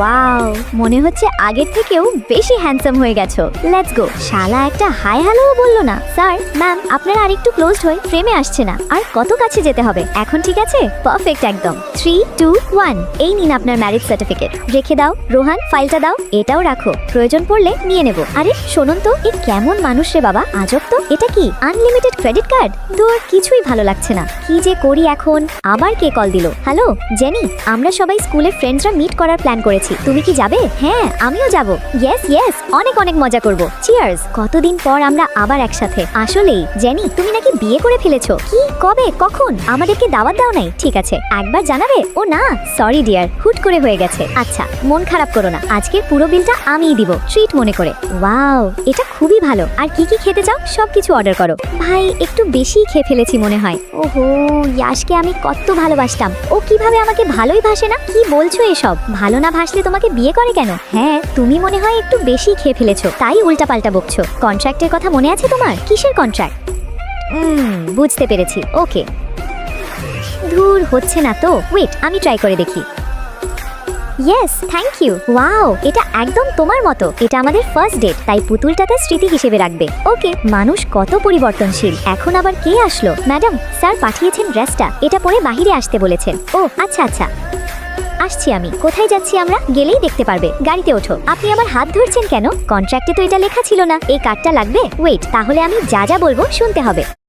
Wow, মনে হচ্ছে আগের থেকেও বেশি হ্যান্ডসাম হয়ে গেছো। Let's go. শালা একটা হাই হ্যালো বললো না। স্যার, ম্যাম, আপনারা আরেকটু ক্লোজড হয়ে ফ্রেমে আসছে না। আর কত কাছে যেতে হবে? এখন ঠিক আছে? পারফেক্ট একদম। 3, 2, 1। এই নিন আপনার ম্যারেজ সার্টিফিকেট। রেখে দাও। রোহান, ফাইলটা দাও। এটাও রাখো, প্রয়োজন পড়লে নিয়ে নেব। আরে শোনুন তো, এ কেমন মানুষ রে বাবা, আজব তো। এটা কি আনলিমিটেড ক্রেডিট কার্ড? তোর কিছুই ভালো লাগছে না। কি যে করি এখন। আবার কে কল দিল? হ্যালো জেনি, আমরা সবাই স্কুলের ফ্রেন্ডসরা মিট করার প্ল্যান করেছি। তুমি কি যাবে? হ্যাঁ, আমিও যাব। ইয়েস ইয়েস, অনেক অনেক মজা করব। চিয়ার্স। কতদিন পর আমরা আবার একসাথে। আসলেই জেনি, তুমি নাকি বিয়ে করে ফেলেছো? কি, কবে, কখন? আমাদেরকে দাওয়াত দাও নাই? ঠিক আছে, একবার জানাবে। ও না, সরি ডিয়ার, হুট করে হয়ে গেছে। আচ্ছা, মন খারাপ করো না, আজকের পুরো বিলটা আমিই দিব, ট্রিট মনে করে। ওয়াও, এটা খুবই ভালো। আর কি কি খেতে চাও সবকিছু অর্ডার করো। ভাই, একটু বেশি খেয়ে ফেলেছি মনে হয়। ওহো, ইয়াশকে আমি কত ভালোবাসতাম। ও কিভাবে আমাকে ভালোই ভাসে না? কি বলছো এসব? ভালো না ভাসলে তোমাকে বিয়ে করে কেন? হ্যাঁ, তুমি মনে হয় একটু বেশি খেয়ে ফেলেছো, তাই উল্টাপাল্টা বকছো। কন্ট্রাক্টের কথা মনে আছে তোমার? কিসের কন্ট্রাক্ট? বুঝতে পেরেছি। ওকে। দূর হচ্ছে না তো। ওয়েট, আমি ট্রাই করে দেখি। Yes, thank you. ওয়াও, এটা একদম তোমার মতো। এটা আমাদের ফার্স্ট ডেট, তাই পুতুলটাতে স্মৃতি হিসেবে রাখবে। ওকে। মানুষ কত পরিবর্তনশীল। এখন আবার কে আসলো? ম্যাডাম, স্যার পাঠিয়েছেন ড্রেসটা, এটা পরে বাহিরে আসতে বলেছেন। ও আচ্ছা আচ্ছা, আসছি আমি। কোথায় যাচ্ছি আমরা? গেলেই দেখতে পারবে। গাড়িতে ওঠো। আপনি আমার হাত ধরছেন কেন? কন্ট্রাক্টে তো এটা লেখা ছিল না। এই কার্ডটা লাগবে। ওয়েট, তাহলে আমি যা যা বলবো শুনতে হবে।